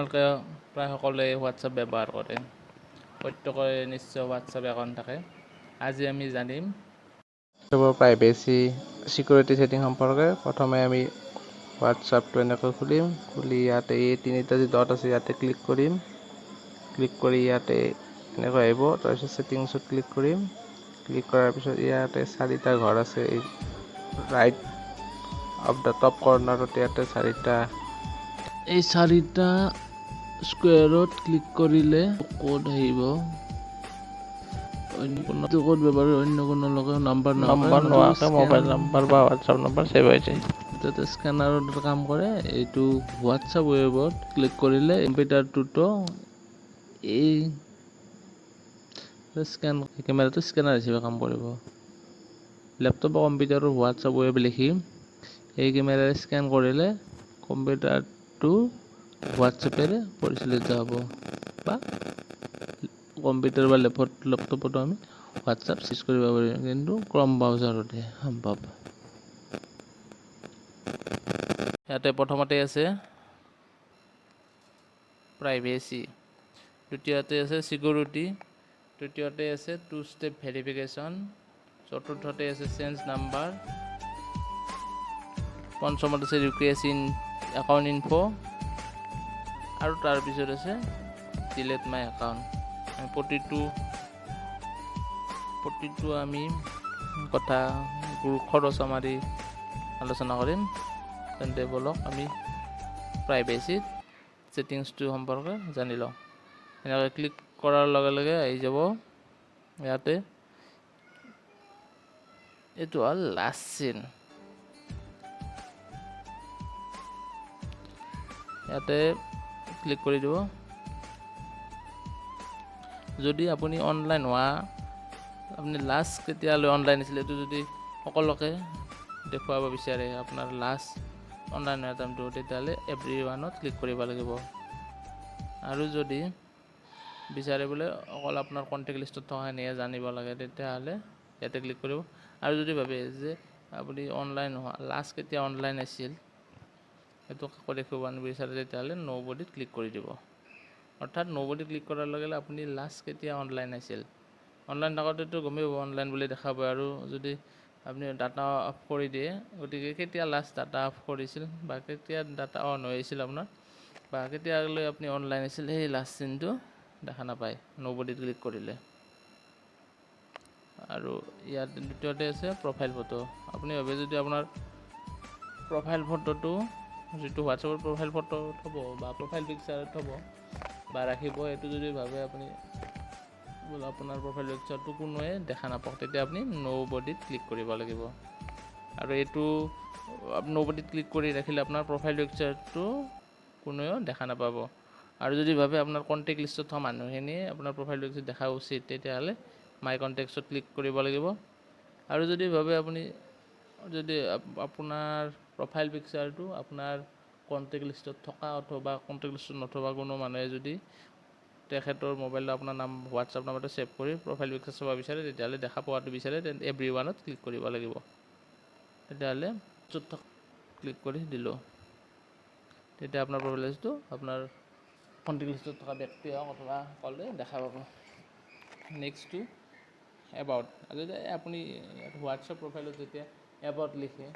আপোনালোকে প্ৰায় সকলোৱে হোৱাটছআপ ব্যৱহাৰ কৰে, প্ৰত্যেকৰে নিশ্চয় হোৱাটছআপ একাউণ্ট থাকে। আজি আমি জানিম হোৱাটছআপৰ প্ৰাইভেচি চিকিউৰিটি ছেটিং সম্পৰ্কে। প্ৰথমে আমি হোৱাটছআপটো এনেকৈ খুলিম, খুলি ইয়াতে এই তিনিটা যি ডট আছে ইয়াতে ক্লিক কৰিম। ক্লিক কৰি ইয়াতে এনেকৈ আহিব, তাৰপিছত ছেটিংছত ক্লিক কৰিম। ক্লিক কৰাৰ পিছত ইয়াতে 4টা ঘৰ আছে, এই ৰাইট অফ দ্য টপ কৰ্নাৰত ইয়াতে 4টা, এই 4টা স্কুৱেৰত ক্লিক কৰিলে কোড আহিব। অন্য কোনো কোড ব্যৱহাৰ অন্য কোনো লগত নাম্বাৰ নোহোৱাকৈ মোবাইল নাম্বাৰ বা হোৱাটছআপ নাম্বাৰ ছেভ হৈ যায়। যাতে স্কেনাৰৰ কাম কৰে। এইটো হোৱাটছআপ ৱেবত ক্লিক কৰিলে কম্পিউটাৰটোতো এই কেমেৰাটো স্কেনাৰ হিচাপে কাম কৰিব। লেপটপ বা কম্পিউটাৰৰ হোৱাটছআপ ৱেব লিখি এই কেমেৰাৰে স্কেন কৰিলে কম্পিউটাৰটো হোৱাটছএপেৰে পৰিচালিত হ'ব, বা কম্পিউটাৰ বা লেপটপতো আমি হোৱাটছআপ ইউজ কৰিব পাৰিম, কিন্তু ক্ৰম ব্ৰাউজাৰতহে সম্ভৱ। ইয়াতে প্ৰথমতে আছে প্ৰাইভেচি, দ্বিতীয়তে আছে চিকিউৰিটি, তৃতীয়তে আছে 2 ষ্টেপ ভেৰিফিকেশ্যন, চতুৰ্থতে আছে চেঞ্জ নাম্বাৰ, পঞ্চমত আছে ৰিকুৱেষ্ট ইন একাউণ্ট ইনফো, আৰু তাৰপিছত আছে ডিলেট মাই একাউণ্ট। প্ৰতিটো আমি কথা খৰচ মাৰি আলোচনা কৰিম। তেন্তে বলক আমি প্ৰাইভেচি ছেটিংছটো সম্পৰ্কে জানি লওঁ। এনেকৈ ক্লিক কৰাৰ লগে লগে আহি যাব ইয়াতে, এইটো হ'ল লাষ্ট চিন। ইয়াতে ক্লিক কৰি দিব। যদি আপুনি অনলাইন হোৱা, আপুনি লাষ্ট কেতিয়ালৈ অনলাইন আছিল এইটো যদি সকলোকে দেখুৱাব বিচাৰে, আপোনাৰ লাষ্ট অনলাইন হোৱা টাইমটো, তেতিয়াহ'লে এভৰিৱানত ক্লিক কৰিব লাগিব। আৰু যদি বিচাৰে বোলে অকল আপোনাৰ কণ্টেক্ট লিষ্টত থকাখিনিহে জানিব লাগে, তেতিয়াহ'লে ইয়াতে ক্লিক কৰিব। আৰু যদি ভাবে যে আপুনি অনলাইন হোৱা লাষ্ট কেতিয়া অনলাইন আছিল সেইটো কাকো দেখুৱাব নিবিচাৰে, তেতিয়াহ'লে ন'বডিত ক্লিক কৰি দিব। অৰ্থাৎ ন'বডিত ক্লিক কৰাৰ লগে লগে আপুনি লাষ্ট কেতিয়া অনলাইন আছিল, অনলাইন থাকোঁতেতো গমেই পাব অনলাইন বুলি দেখাব। আৰু যদি আপুনি ডাটা অফ কৰি দিয়ে, গতিকে কেতিয়া লাষ্ট ডাটা অফ কৰিছিল বা কেতিয়া ডাটা অন হৈছিল আপোনাৰ, বা কেতিয়ালৈ আপুনি অনলাইন আছিল, সেই লাষ্ট চিনটো দেখা নাপায় ন'বডিত ক্লিক কৰিলে। আৰু ইয়াত দ্বিতীয়তে আছে প্ৰফাইল ফটো। আপুনি ভাবে যদি আপোনাৰ প্ৰফাইল ফটোটো, যিটো হোৱাটছআপৰ প্ৰফাইল ফটো থ'ব বা প্ৰফাইল পিকচাৰ থ'ব বা ৰাখিব, সেইটো যদি ভাবে আপুনি বোলে আপোনাৰ প্ৰফাইল পিকচাৰটো কোনোৱে দেখা নাপাওক, তেতিয়া আপুনি ন'বডিত ক্লিক কৰিব লাগিব। আৰু এইটো ন'বডিত ক্লিক কৰি ৰাখিলে আপোনাৰ প্ৰফাইল পিকচাৰটো কোনেও দেখা নাপাব। আৰু যদি ভাবে আপোনাৰ কণ্টেক্ট লিষ্টত থকা মানুহখিনিয়ে আপোনাৰ প্ৰফাইল পিকচাৰ দেখা উচিত, তেতিয়াহ'লে মাই কণ্টেক্টছত ক্লিক কৰিব লাগিব। আৰু যদি ভাবে আপুনি যদি আপোনাৰ প্ৰফাইল পিকচাৰটো আপোনাৰ কণ্টেক্ট লিষ্টত থকা অথবা কণ্টেক্ট লিষ্টত নথকা কোনো মানুহে যদি তেখেতৰ মোবাইলত আপোনাৰ নাম হোৱাটছআপ নাম্বাৰটো ছেভ কৰি প্ৰফাইল পিকচাৰ চাব বিচাৰে, তেতিয়াহ'লে দেখা পোৱাটো বিচাৰে, তেন্তে এভৰিৱানত ক্লিক কৰিব লাগিব। তেতিয়াহ'লে য'ত ক্লিক কৰি দিলোঁ, তেতিয়া আপোনাৰ প্ৰফাইল লিষ্টটো আপোনাৰ কণ্টেক্ট লিষ্টত থকা ব্যক্তি হওক অথবা সকলোৱে দেখা পাব। নেক্সটটো এবাউট। যদি আপুনি হোৱাটছআপ প্ৰফাইলত যেতিয়া এবাউট লিখে,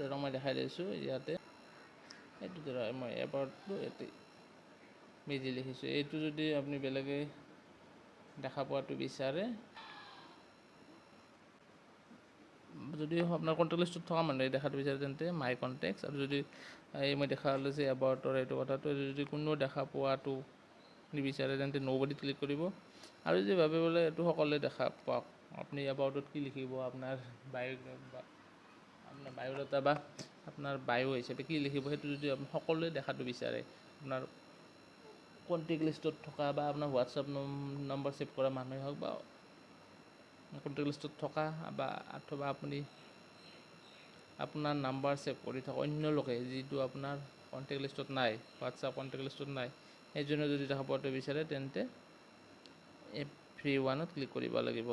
ধৰক মই দেখাই দিছোঁ ইয়াতে, এইটো ধৰক মই এবাউটটো ইয়াতে মেজি লিখিছোঁ। এইটো যদি আপুনি বেলেগে দেখা পোৱাটো বিচাৰে, যদি আপোনাৰ কণ্টেক্ট লিষ্টত থকা মানুহে দেখাটো বিচাৰে, তেন্তে মাই কণ্টেক্টছ। আৰু যদি এই মই দেখা হ'লে যে এবাউটৰ এইটো কথাটো যদি কোনেও দেখা পোৱাটো নিবিচাৰে, তেন্তে ন'বডিত ক্লিক কৰিব। আৰু যদি ভাবে বোলে এইটো সকলোৱে দেখা পাওক, আপুনি এবাউটত কি লিখিব, আপোনাৰ বায়'ডাটা বা আপোনাৰ বায়ো হিচাপে কি লিখিব, সেইটো যদি আপুনি সকলোৱে দেখাটো বিচাৰে, আপোনাৰ কণ্টেক্ট লিষ্টত থকা বা আপোনাৰ হোৱাটছআপ নম্বৰ ছেভ কৰা মানুহে হওক বা কণ্টেক্ট লিষ্টত থকা বা অথবা আপুনি আপোনাৰ নাম্বাৰ ছেভ কৰি থকা অন্য লোকে যিটো আপোনাৰ কণ্টেক্ট লিষ্টত নাই, হোৱাটছআপ কণ্টেক্ট লিষ্টত নাই, সেইজনে যদি দেখা পোৱাটো বিচাৰে, তেন্তে এভৰিৱানত ক্লিক কৰিব লাগিব।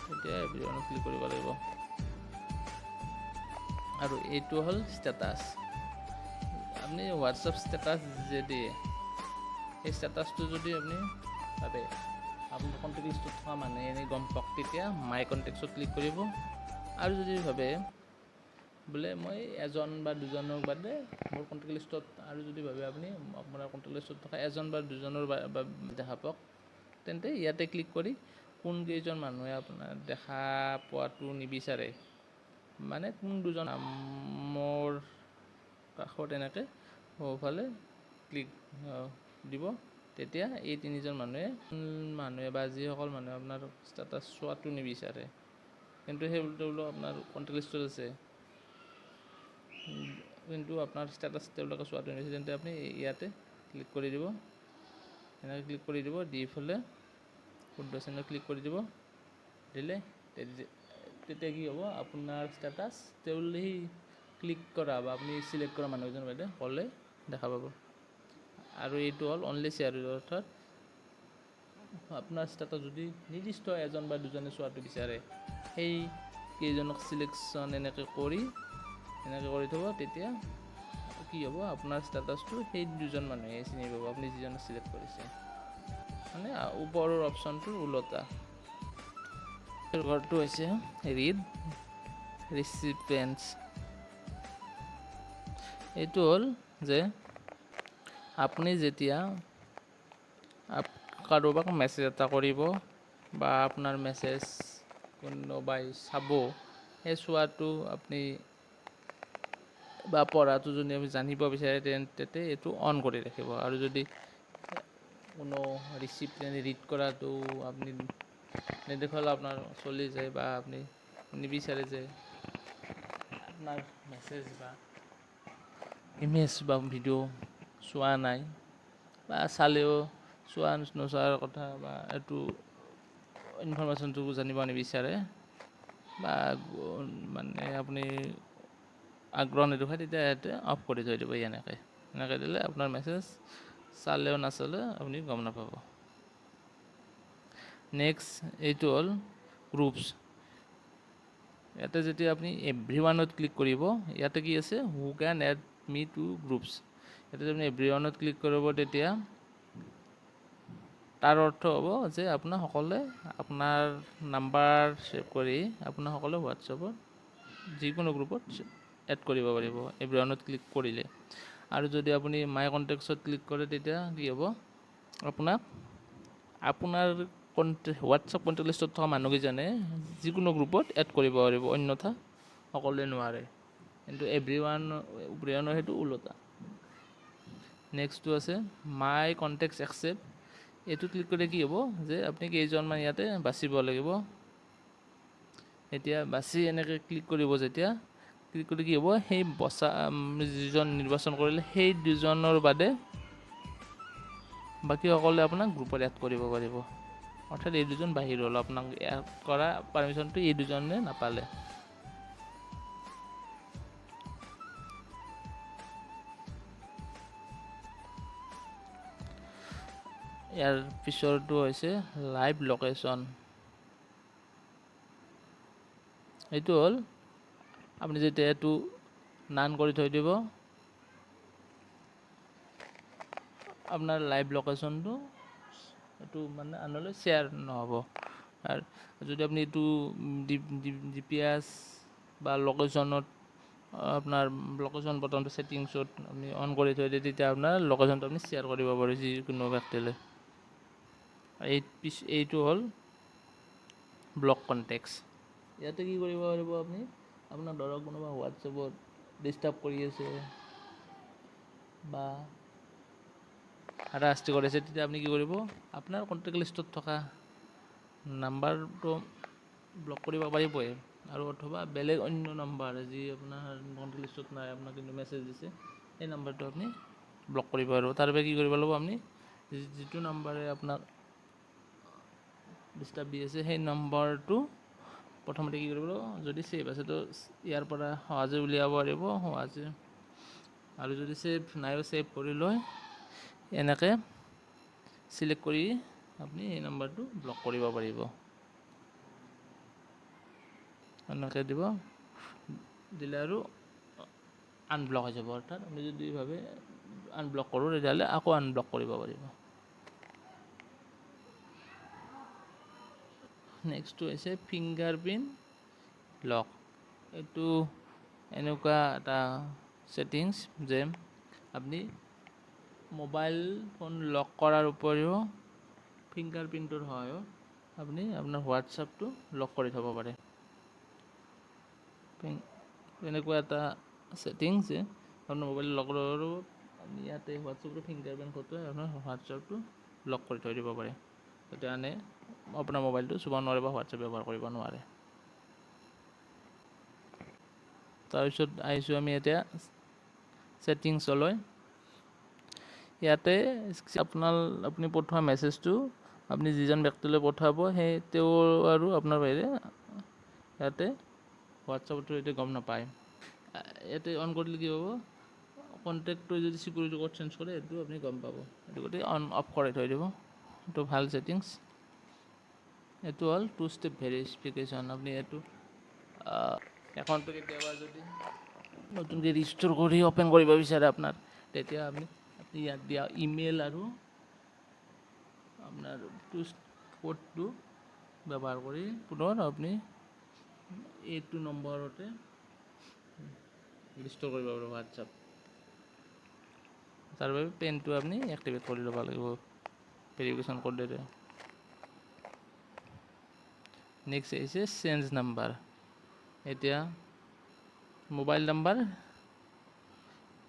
তেতিয়া এভৰিৱানত ক্লিক কৰিব লাগিব। আৰু এইটো হ'ল ষ্টেটাছ। আপুনি হোৱাটছআপ ষ্টেটাছ যে দিয়ে, সেই ষ্টেটাছটো যদি আপুনি ভাবে আপোনাৰ কণ্টেক্ট লিষ্টত থকা মানুহে এনেই গম পাওক, তেতিয়া মাই কণ্টেক্টছত ক্লিক কৰিব। আৰু যদি ভাবে বোলে মই এজন বা দুজনৰ বাদে মোৰ কণ্টেক্ট লিষ্টত, আৰু যদি ভাবে আপুনি আপোনাৰ কণ্টেক্ট লিষ্টত থকা এজন বা দুজনৰ দেখা পাওক, তেন্তে ইয়াতে ক্লিক কৰি কোনকেইজন মানুহে আপোনাৰ দেখা পোৱাটো নিবিচাৰে, মানে কোন দুজন মোৰ কাষত এনেকৈ সোঁফালে ক্লিক দিব, তেতিয়া এই তিনিজন মানুহে বা যিসকল মানুহে আপোনাৰ ষ্টেটাছ চোৱাটো নিবিচাৰে কিন্তু তেওঁলোক আপোনাৰ কণ্টেক্ট লিষ্টত আছে, কিন্তু আপোনাৰ ষ্টেটাছ তেওঁলোকে চোৱাটো নিবিচাৰে, তেন্তে আপুনি ইয়াতে ক্লিক কৰি দিব। এনেকৈ ক্লিক কৰি দিব, দি পেলাই শুদ্ধ চিহ্ন ক্লিক কৰি দিব, দিলে তেতিয়া কি হ'ব, আপোনাৰ ষ্টেটাছ সেই ক্লিক কৰা বা আপুনি চিলেক্ট কৰা মানুহজনৰ বাইদেউ হ'লে দেখা পাব। আৰু এইটো হ'ল অনলি শ্বেয়াৰ, অৰ্থাৎ আপোনাৰ ষ্টেটাছ যদি নিৰ্দিষ্ট এজন বা দুজনে চোৱাটো বিচাৰে, সেই কেইজনক চিলেকশ্যন এনেকৈ কৰি থ'ব, তেতিয়া কি হ'ব, আপোনাৰ ষ্টেটাছটো সেই দুজন মানুহে চিনি পাব, আপুনি যিজনক চিলেক্ট কৰিছে। মানে ওপৰৰ অপশ্যনটোৰ ওলোটা। ঘৰটো হৈছে ৰিড ৰিচিপেণ্টছ। এইটো হ'ল যে আপুনি যেতিয়া কাৰোবাক মেছেজ এটা কৰিব বা আপোনাৰ মেছেজ কোনোবাই চাব, সেই চোৱাটো আপুনি বা পঢ়াটো যদি আপুনি জানিব বিচাৰে, তেন্তে এইটো অন কৰি ৰাখিব। আৰু যদি কোনো ৰিচিপেণ্টে ৰিড কৰাটো আপুনি নেদেখালে আপোনাৰ চলি যায়, বা আপুনি নিবিচাৰে যে আপোনাৰ মেছেজ বা ইমেজ বা ভিডিঅ' চোৱা নাই, বা চালেও চোৱা নোচোৱাৰ কথা বা এইটো ইনফৰমেশ্যনটো জানিব নিবিচাৰে, বা মানে আপুনি আগ্ৰহ নেদেখায়, তেতিয়া ইয়াতে অফ কৰি থৈ দিব। এনেকৈ দিলে আপোনাৰ মেছেজ চালেও নাচালেও আপুনি গম নাপাব। নেক্সট এইটো হ'ল গ্ৰুপছ। ইয়াতে যেতিয়া আপুনি এভৰিৱানত ক্লিক কৰিব, ইয়াতে কি আছে, হু কেন এড মি টু গ্ৰুপছ। ইয়াতে যদি আপুনি এভৰিৱানত ক্লিক কৰিব, তেতিয়া তাৰ অৰ্থ হ'ব যে আপোনাৰ সকলোৱে আপোনাৰ নাম্বাৰ ছেভ কৰি আপোনাৰ সকলোৱে হোৱাটছএপত যিকোনো গ্ৰুপত এড কৰিব পাৰিব এভৰিৱানত ক্লিক কৰিলে। আৰু যদি আপুনি মাই কণ্টেক্টছত ক্লিক কৰে, তেতিয়া কি হ'ব, আপোনাৰ হোৱাটছএপ কণ্টেক্ট লিষ্টত থকা মানুহকেইজনে যিকোনো গ্ৰুপত এড কৰিব পাৰিব, অন্যথা সকলোৱে নোৱাৰে। কিন্তু এভৰিৱানৰ সেইটো ওলোটা। নেক্সটটো আছে মাই কণ্টেক্টছ একচেপ্ট। এইটো ক্লিক কৰিলে কি হ'ব, যে আপুনি কেইজনমান ইয়াতে বাচিব লাগিব। এতিয়া বাছি এনেকৈ ক্লিক কৰিব, যেতিয়া ক্লিক কৰি কি হ'ব, সেই যিজন নিৰ্বাচন কৰিলে সেই দুজনৰ বাদে বাকী সকলোৱে আপোনাক গ্ৰুপত এড কৰিব পাৰিব। অৰ্থাৎ এই দুজন বাহিৰ হ'ল, আপোনাক এড কৰা পাৰ্মিশ্যনটো এই দুজনে নাপালে। ইয়াৰ পিছৰটো হৈছে লাইভ লোকেশ্যন। এইটো হ'ল আপুনি যেতিয়া এইটো নান কৰি থৈ দিব, আপোনাৰ লাইভ লোকেশ্যনটো এইটো মানে আনলৈ শ্বেয়াৰ নহ'ব। আৰু যদি আপুনি এইটো GPS বা লোকেশ্যনত আপোনাৰ লোকেশ্যন বটনটো ছেটিংছত আপুনি অন কৰি থৈ দিয়ে, তেতিয়া আপোনাৰ লোকেশ্যনটো আপুনি শ্বেয়াৰ কৰিব পাৰে যিকোনো ব্যক্তিলৈ। এইটো হ'ল ব্লক কণ্টেক্টছ। ইয়াতে কি কৰিব পাৰিব, আপুনি আপোনাৰ ধৰক কোনোবা হোৱাটছএপত ডিষ্টাৰ্ব কৰি আছে বা হাৰাশাস্তি কৰিছে, তেতিয়া আপুনি কি কৰিব, আপোনাৰ কণ্টেক্ট লিষ্টত থকা নাম্বাৰটো ব্লক কৰিব পাৰিবই, আৰু অথবা বেলেগ অন্য নাম্বাৰ যি আপোনাৰ কণ্টেক্ট লিষ্টত নাই, আপোনাক কিন্তু মেছেজ দিছে, সেই নাম্বাৰটো আপুনি ব্লক কৰিব পাৰিব। তাৰ বাবে কি কৰিব লাগিব, আপুনি যিটো নাম্বাৰে আপোনাক ডিষ্টাৰ্ব দি আছে, সেই নম্বৰটো প্ৰথমতে কি কৰিব লাগিব, যদি ছেভ আছে তো ইয়াৰ পৰা সহজে উলিয়াব পাৰিব সহজে, আৰু যদি ছেভ নাই ছেভ কৰি লৈ এনেকৈ চিলেক্ট কৰি আপুনি এই নম্বৰটো ব্লক কৰিব পাৰিব। এনেকৈ দিলে আৰু আনব্লক হৈ যাব। অৰ্থাৎ আমি যদি ভাবে আনব্লক কৰোঁ তেতিয়াহ'লে আকৌ আনব্লক কৰিব পাৰিব। নেক্সটটো হৈছে ফিংগাৰ প্ৰিণ্ট লক। এইটো এনেকুৱা এটা ছেটিংছ যে আপুনি মোবাইল ফোন লক কৰাৰ উপৰিও ফিংগাৰ প্ৰিণ্টৰ সহায়ত আপুনি আপোনাৰ হোৱাটছআপটো লক কৰি থ'ব পাৰে। এনেকুৱা এটা ছেটিংছ যে আপোনাৰ মোবাইল লক কৰাৰো আপুনি ইয়াতে হোৱাটছআপটো ফিংগাৰ প্ৰিণ্ট ফটোৱে আপোনাৰ হোৱাটছআপটো লক কৰি থৈ দিব পাৰে, যাতে আনে আপোনাৰ মোবাইলটো চুব নোৱাৰে বা হোৱাটছআপ ব্যৱহাৰ কৰিব নোৱাৰে। তাৰপিছত আহিছোঁ আমি এতিয়া ছেটিংছলৈ। ইয়াতে আপুনি পঠোৱা মেছেজটো আপুনি যিজন ব্যক্তিলৈ পঠাব সেই তেওঁ আৰু আপোনাৰ বাহিৰে ইয়াতে হোৱাটছআপৰ জৰিয়তে গম নাপায়। ইয়াতে অন কৰিলে কি হ'ব, কণ্টেক্টটো যদি চিকিউৰিটি কোড চেঞ্জ কৰে সেইটো আপুনি গম পাব। সেইটো গতিকে অন অফ কৰি থৈ দিব, এইটো ভাল ছেটিংছ। এইটো হ'ল 2 ষ্টেপ ভেৰিফিকেশ্যন। আপুনি এইটো একাউণ্টটো কেতিয়াবা যদি নতুনকৈ ৰিষ্ট'ৰ কৰি অ'পেন কৰিব বিচাৰে আপোনাৰ, তেতিয়া আপুনি ইয়াত দিয়া ইমেইল আৰু আপোনাৰ কোডটো ব্যৱহাৰ কৰি পুনৰ আপুনি এইটো নম্বৰতে ৰিষ্ট'ৰ কৰিব পাৰিব হোৱাটছআপ। তাৰ বাবে পেনটো আপুনি এক্টিভেট কৰি ল'ব লাগিব ভেৰিফিকেশ্যন কোডেৰে। নেক্সট আহিছে চেঞ্জ নাম্বাৰ। এতিয়া মোবাইল নাম্বাৰ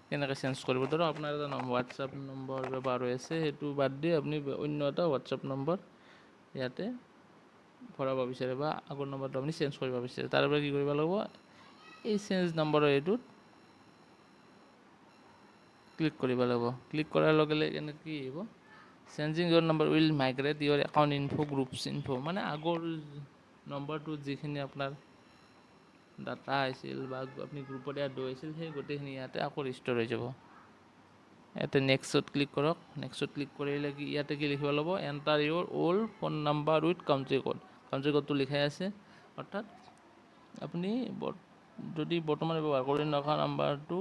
কেনেকৈ চেঞ্জ কৰিব, ধৰক আপোনাৰ এটা হোৱাটছআপ নম্বৰ ব্যৱহাৰ হৈ আছে, সেইটো বাদ দি আপুনি অন্য এটা হোৱাটছআপ নম্বৰ ইয়াতে ভৰাব বিচাৰে বা আগৰ নম্বৰটো আপুনি চেঞ্জ কৰিব বিচাৰে। তাৰ বাবে কি কৰিব লাগিব, এই চেঞ্জ নম্বৰৰ এইটোত ক্লিক কৰিব লাগিব। ক্লিক কৰাৰ লগে লগে এনেকৈ কি আহিব, changing your number will migrate your account info groups info, মানে আগৰ নম্বৰটোত যিখিনি আপোনাৰ ডাটা আহিছিল বা আপুনি গ্ৰুপত এড হৈছিল সেই গোটেইখিনি ইয়াতে আকৌ ৰিষ্ট'ৰ হৈ যাব। ইয়াতে নেক্সটত ক্লিক কৰক। নেক্সটত ক্লিক কৰিলে কি ইয়াতে কি লিখিব লাগিব, enter your old phone number with country code. Country কোডটো লিখাই আছে, অৰ্থাৎ আপুনি যদি বৰ্তমান ব্যৱহাৰ কৰি থকা নাম্বাৰটো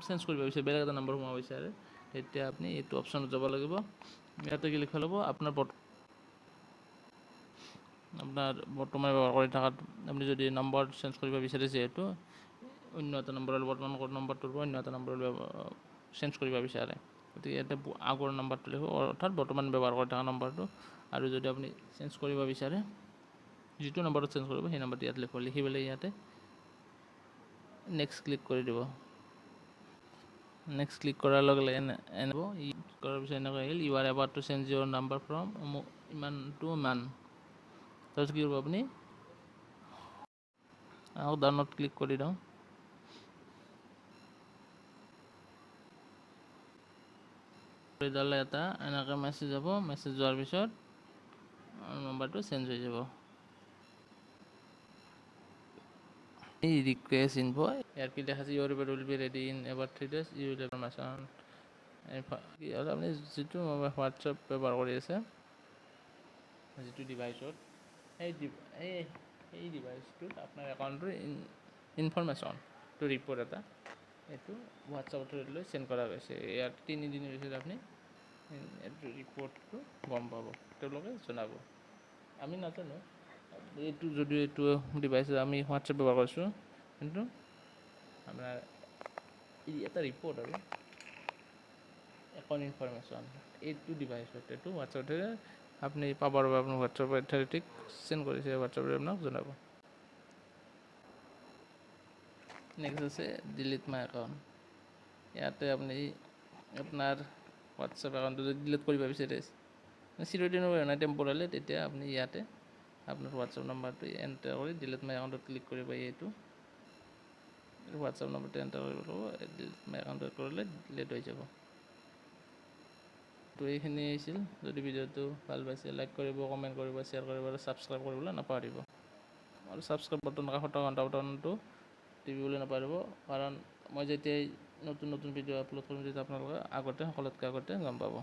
চেঞ্জ কৰিব বিচাৰে, বেলেগ এটা নম্বৰ সোমাব বিচাৰে, তেতিয়া আপুনি এইটো অপশ্যনত যাব লাগিব। ইয়াতে কি লিখিব লাগিব, আপোনাৰ বৰ্তমান ব্যৱহাৰ কৰি থকাত আপুনি যদি নম্বৰ চেঞ্জ কৰিব বিচাৰে, যিহেতু অন্য এটা নম্বৰৰ বৰ্তমান নম্বৰটোৰ পৰা অন্য এটা নম্বৰলৈ চেঞ্জ কৰিব বিচাৰে, গতিকে ইয়াতে আগৰ নম্বৰটো লিখিব, অৰ্থাৎ বৰ্তমান ব্যৱহাৰ কৰি থকা নম্বৰটো। আৰু যদি আপুনি চেঞ্জ কৰিব বিচাৰে, যিটো নম্বৰত চেঞ্জ কৰিব সেই নম্বৰটো ইয়াত লিখিব। লিখি পেলাই ইয়াতে নেক্সট ক্লিক কৰি দিব। নেক্সট ক্লিক কৰাৰ লগে লগে কৰাৰ পিছত এনেকৈ আহিল, you are about to change your number from ইমান টু ইমান। তাৰপিছত কি কৰিব, আপুনি আকৌ ডাউনত ক্লিক কৰি দিওঁ। এটা এনেকৈ মেছেজ যাব, মেছেজ যোৱাৰ পিছত নম্বৰটো চেঞ্জ হৈ যাব। এই ৰিকুৱেষ্ট ইনফো, ইয়াৰ কি দেখাইছে, ইয়ৰ report will be ready in about 3 days, you will information. আপুনি যিটো হোৱাটছআপ ব্যৱহাৰ কৰি আছে, যিটো ডিভাইচত, সেই ডিভাইচটোত আপোনাৰ একাউণ্টটোৰ ইনফৰমেশ্যনটো ৰিপৰ্ট এটা এইটো হোৱাটছআপৰ থ্ৰুলৈ চেণ্ড কৰা হৈছে। ইয়াত 3 দিনৰ পিছত আপুনি এইটো ৰিপৰ্টটো গম পাব, তেওঁলোকে জনাব। আমি নাজানো এইটো, যদিও এইটো ডিভাইচত আমি হোৱাটছআপ ব্যৱহাৰ কৰিছোঁ, কিন্তু আপোনাৰ এটা ৰিপৰ্ট আৰু একাউণ্ট ইনফৰমেশ্যন এইটো ডিভাইচত, এইটো হোৱাটছআপতে আপুনি পাবৰ বাবে আপোনাৰ হোৱাটছআপৰ অথৰিটিক চেণ্ড কৰিছে, হোৱাটছআপে আপোনাক জনাব। নেক্সট আছে ডিলিট মাই একাউণ্ট। ইয়াতে আপুনি আপোনাৰ হোৱাটছআপ একাউণ্টটো যদি ডিলিট কৰিব বিচাৰে, চিৰদিনৰ কাৰণে টেম্প'ৰালি, তেতিয়া আপুনি ইয়াতে আপোনাৰ হোৱাটছআপ নম্বৰটো এণ্টাৰ কৰি ডিলিট মাই একাউণ্টত ক্লিক কৰিব। এইটো হোৱাটছআপ নম্বৰটো এণ্টাৰ কৰিব লাগিব, ডিলিট মাই একাউণ্টত কৰিলে ডিলিট হৈ যাব। তো এইখিনি আছিল। যদি ভিডিঅ'টো ভাল পাইছে, লাইক কৰিব, কমেণ্ট কৰিব, শ্বেয়াৰ কৰিব আৰু ছাবস্ক্ৰাইব কৰিবলৈ নাপাহৰিব। আৰু ছাবস্ক্ৰাইব বাটন কাষত থকা ঘণ্টা বাটনটো টিপিবলৈ নাপাহৰিব, কাৰণ মই যেতিয়াই নতুন ভিডিঅ' আপলোড কৰিম, তেতিয়া আপোনালোকে সকলোতকৈ আগতে গম পাব।